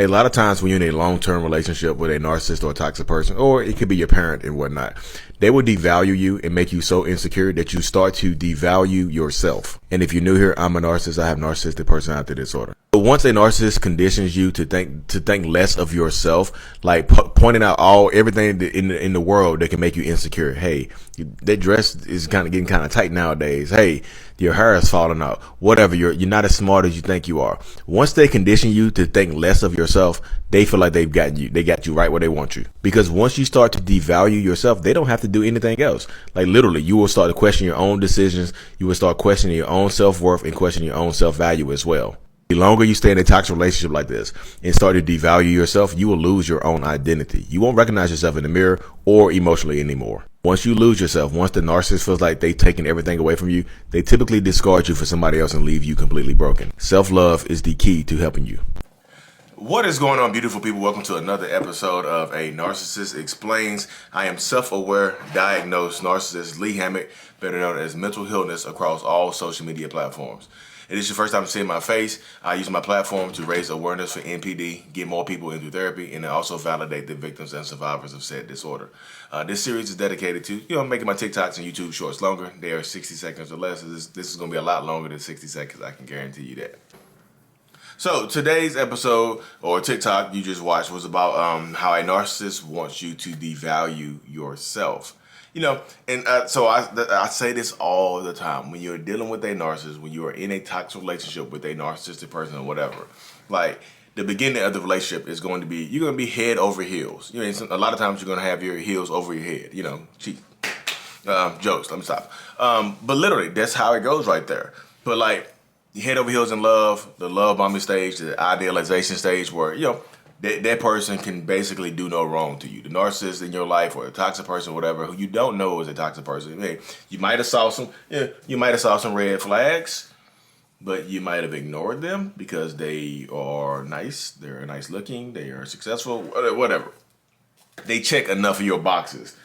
A lot of times when you're in a long-term relationship with a narcissist or a toxic person, or it could be your parent and whatnot, they will devalue you and make you so insecure that you start to devalue yourself. And if you're new here, I'm a narcissist. I have narcissistic personality disorder. But once a narcissist conditions you to think less of yourself, like pointing out everything in the world that can make you insecure. Hey, that dress is getting kind of tight nowadays. Hey, your hair is falling out. Whatever, you're not as smart as you think you are. Once they condition you to think less of yourself, they feel like they got you right where they want you. Because once you start to devalue yourself, they don't have to do anything else. Like literally, you will start to question your own decisions. You will start questioning your own self-worth and questioning your own self-value as well. The longer you stay in a toxic relationship like this and start to devalue yourself, you will lose your own identity. You won't recognize yourself in the mirror or emotionally anymore. Once you lose yourself, once the narcissist feels like they've taken everything away from you, they typically discard you for somebody else and leave you completely broken. Self-love is the key to helping you. What is going on, beautiful people? Welcome to another episode of A Narcissist Explains. I am self-aware, diagnosed narcissist Lee Hammock, better known as mental illness, across all social media platforms. It is your first time seeing my face. I use my platform to raise awareness for NPD, get more people into therapy, and also validate the victims and survivors of said disorder. This series is dedicated to, making my TikToks and YouTube shorts longer. They are 60 seconds or less. This is going to be a lot longer than 60 seconds. I can guarantee you that. So today's episode or TikTok you just watched was about how a narcissist wants you to devalue yourself. So I say this all the time. When you're dealing with a narcissist, when you are in a toxic relationship with a narcissistic person or whatever, like the beginning of the relationship is going to be, you're going to be head over heels. A lot of times you're going to have your heels over your head, cheat. Jokes, let me stop. But literally, that's how it goes right there. But like, you head over heels in love, the love bombing stage, the idealization stage where, that person can basically do no wrong to you. The narcissist in your life or a toxic person or whatever, who you don't know is a toxic person. Hey, you might have saw some red flags, but you might have ignored them because they are nice, they're nice looking, they are successful, whatever. They check enough of your boxes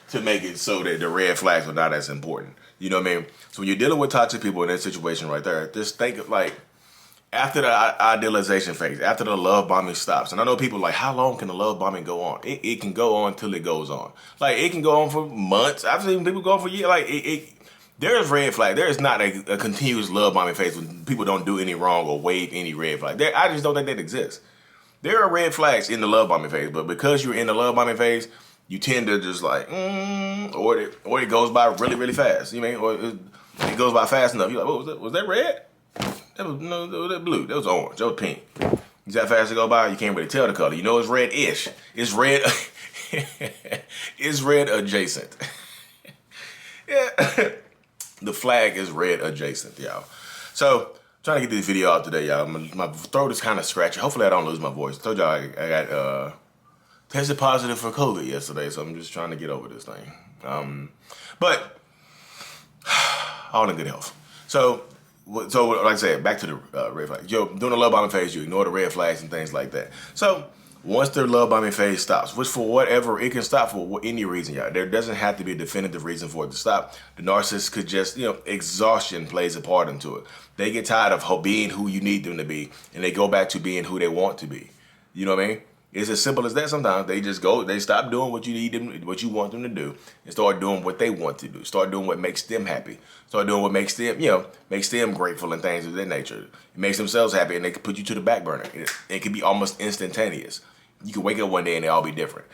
to make it so that the red flags are not as important. You know what I mean? So when you're dealing with toxic people in that situation right there, just think of like, after the idealization phase, after the love bombing stops, and I know people like, how long can the love bombing go on? It can go on till it goes on. Like, it can go on for months. I've seen people go on for years. Like, there is red flag. There is not a continuous love bombing phase when people don't do any wrong or wave any red flag. I just don't think that exists. There are red flags in the love bombing phase, but because you're in the love bombing phase, you tend to just like, or it goes by really, really fast. You know what I mean? Or it goes by fast enough. You're like, what was that? Was that red? That was blue. That was orange. That was pink. Is that fast to go by? You can't really tell the color. You know it's red-ish. It's red. It's red adjacent. Yeah. The flag is red adjacent, y'all. So, trying to get this video out today, y'all. My throat is kind of scratchy. Hopefully I don't lose my voice. I told y'all I got tested positive for COVID yesterday, so I'm just trying to get over this thing. But all in good health. So like I said, back to the red flag. During the love bombing phase, you ignore the red flags and things like that. So once their love bombing phase stops, which for whatever, it can stop for any reason, y'all. There doesn't have to be a definitive reason for it to stop. The narcissist could just, exhaustion plays a part into it. They get tired of being who you need them to be, and they go back to being who they want to be. You know what I mean? It's as simple as that. Sometimes they stop doing what you need them, what you want them to do, and start doing what they want to do. Start doing what makes them happy. Start doing what makes them grateful and things of that nature. It makes themselves happy, and they can put you to the back burner. It can be almost instantaneous. You can wake up one day and they all be different.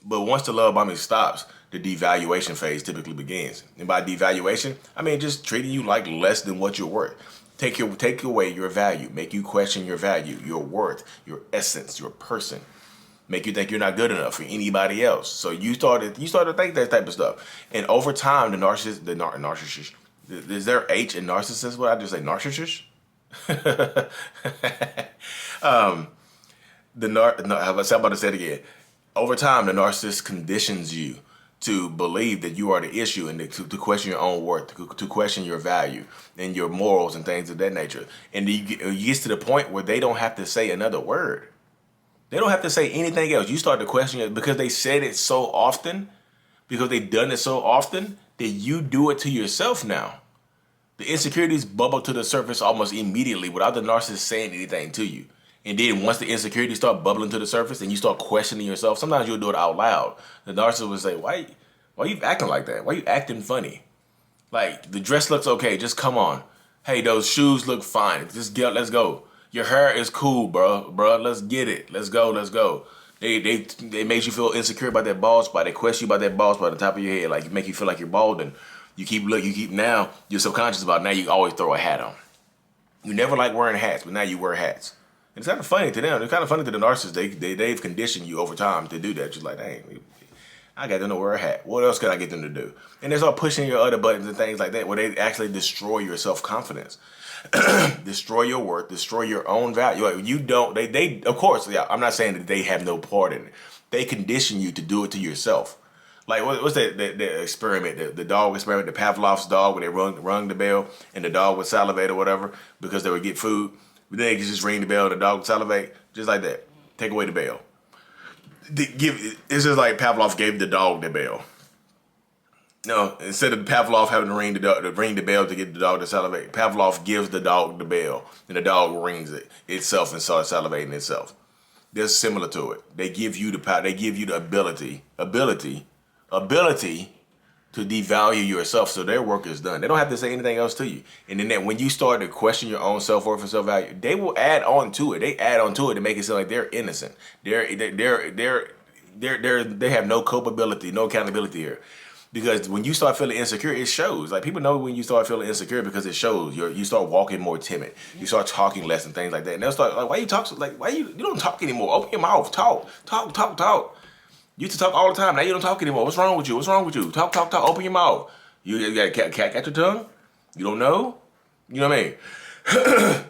But once the love bombing stops, the devaluation phase typically begins. And by devaluation, I mean just treating you like less than what you're worth. Take away your value, make you question your value, your worth, your essence, your person. Make you think you're not good enough for anybody else. So you start to think that type of stuff. And over time, the narcissist, is there H in narcissist? What I just say, narcissist? I'm about to say it again. Over time, the narcissist conditions you to believe that you are the issue and to question your own worth, to question your value and your morals and things of that nature. And it gets to the point where they don't have to say another word. They don't have to say anything else. You start to question it because they said it so often, because they've done it so often, that you do it to yourself now. The insecurities bubble to the surface almost immediately without the narcissist saying anything to you. And then once the insecurities start bubbling to the surface and you start questioning yourself, sometimes you'll do it out loud. The narcissist will say, why you acting like that? Why you acting funny? Like, the dress looks okay, just come on. Hey, those shoes look fine. Just let's go. Your hair is cool, bro. Let's get it. Let's go. They make you feel insecure about that bald spot. They question you about that bald spot on the top of your head, like make you feel like you're balding. Now you're subconscious about it. Now you always throw a hat on. You never like wearing hats, but now you wear hats. And it's kind of funny to them. It's kind of funny to the narcissist. They've conditioned you over time to do that. Just like, dang, I got them to wear a hat. What else can I get them to do? And they start pushing your other buttons and things like that, where they actually destroy your self-confidence, destroy your worth, destroy your own value. Like, you don't. They of course. Yeah, I'm not saying that they have no part in it. They condition you to do it to yourself. Like, what's that experiment, the dog experiment, the Pavlov's dog, where they rung the bell and the dog would salivate or whatever because they would get food. But then they just ring the bell and the dog would salivate, just like that. Take away the bell. It's just like Pavlov gave the dog the bell. No, instead of Pavlov having to ring the bell to get the dog to salivate, Pavlov gives the dog the bell and the dog rings it itself and starts salivating itself. They're similar to it. They give you the power. They give you the ability to devalue yourself, so their work is done. They don't have to say anything else to you. And then when you start to question your own self-worth and self-value, they will add on to it. They add on to it to make it sound like they're innocent. They have no culpability, no accountability here. Because when you start feeling insecure, it shows. Like, people know when you start feeling insecure because it shows. You start walking more timid. You start talking less and things like that. And they'll start like, why you talk? Like, why you don't talk anymore? Open your mouth. Talk. You used to talk all the time. Now you don't talk anymore. What's wrong with you? Talk. Open your mouth. You got a cat got your tongue? You don't know? You know what I mean?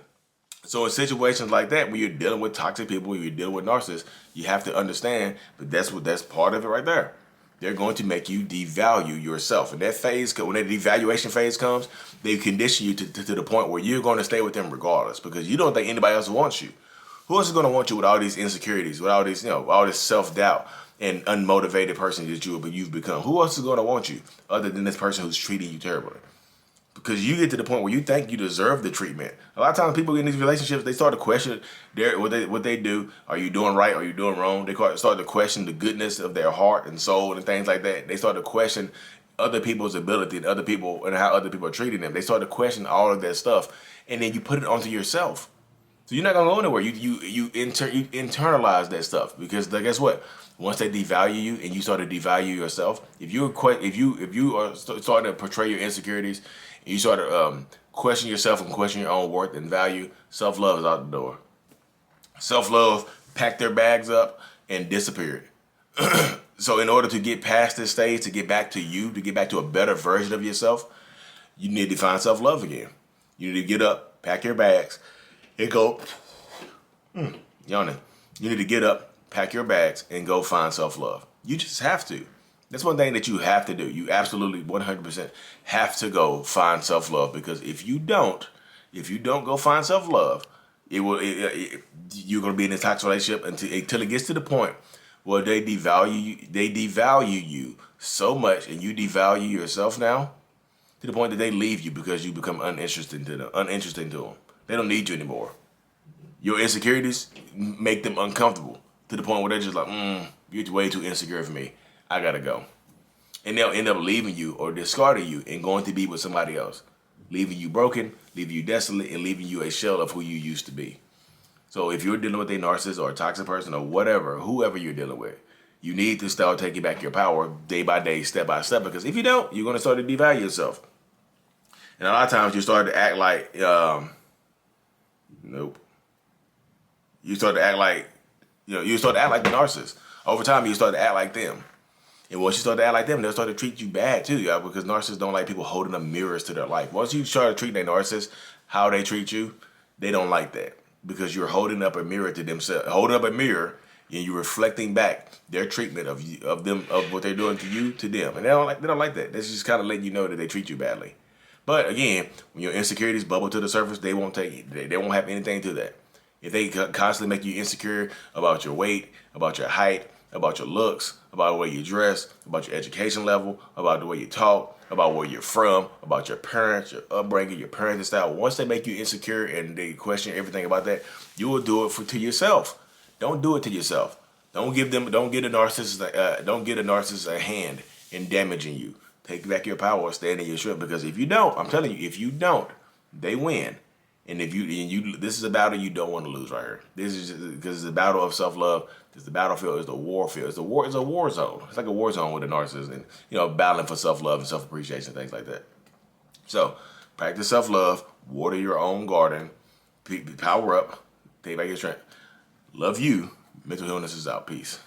So in situations like that, when you're dealing with toxic people, when you're dealing with narcissists, you have to understand that that's part of it right there. They're going to make you devalue yourself. And that phase, when that devaluation phase comes, they condition you to the point where you're going to stay with them regardless, because you don't think anybody else wants you. Who else is going to want you with all these insecurities, with all these, all this self-doubt and unmotivated person that you've become? Who else is going to want you other than this person who's treating you terribly? Because you get to the point where you think you deserve the treatment. A lot of times people in these relationships, they start to question what they do. Are you doing right? Are you doing wrong? They start to question the goodness of their heart and soul and things like that. They start to question other people's ability and how other people are treating them. They start to question all of that stuff. And then you put it onto yourself. So you're not going to go anywhere. You internalize that stuff, because guess what? Once they devalue you and you start to devalue yourself, if you are starting to portray your insecurities, and you start to question yourself and question your own worth and value, self-love is out the door. Self-love packed their bags up and disappeared. So in order to get past this stage, to get back to you, to get back to a better version of yourself, you need to find self-love again. You need to get up, pack your bags, and go. Yawning. You need to get up, pack your bags, and go find self-love. You just have to. That's one thing that you have to do. You absolutely 100% have to go find self-love, because if you don't go find self-love, you're going to be in a toxic relationship until it gets to the point where they devalue you so much, and you devalue yourself now to the point that they leave you because you become uninteresting to them. They don't need you anymore. Your insecurities make them uncomfortable to the point where they're just like, you're way too insecure for me. I gotta go. And they'll end up leaving you or discarding you and going to be with somebody else, leaving you broken, leaving you desolate, and leaving you a shell of who you used to be. So if you're dealing with a narcissist or a toxic person or whatever, whoever you're dealing with, you need to start taking back your power day by day, step by step, because if you don't, you're going to start to devalue yourself. And a lot of times you start to act like, nope. You start to act like the narcissist. Over time, you start to act like them. And once you start to act like them, they'll start to treat you bad too, y'all, because narcissists don't like people holding up mirrors to their life. Once you start to treat a narcissist how they treat you, they don't like that, because you're holding up a mirror to themselves, holding up a mirror, and you're reflecting back their treatment of what they're doing to you to them, and they don't like that. That's just kind of letting you know that they treat you badly. But again, when your insecurities bubble to the surface, they won't have anything to that. If they constantly make you insecure about your weight, about your height, about your looks, about the way you dress, about your education level, about the way you talk, about where you're from, about your parents, your upbringing, your parenting style. Once they make you insecure and they question everything about that, you will do it to yourself. Don't do it to yourself. Don't get a narcissist a hand in damaging you. Take back your power or stand in your strength. Because if you don't, I'm telling you, if you don't, they win. And if you this is a battle you don't want to lose right here. This is because it's a battle of self-love. It's the battlefield. It's the war field. It's a war zone. It's like a war zone with a narcissist, and battling for self-love and self-appreciation, things like that. So practice self-love. Water your own garden. Power up. Take back your strength. Love you. Mental illness is out. Peace.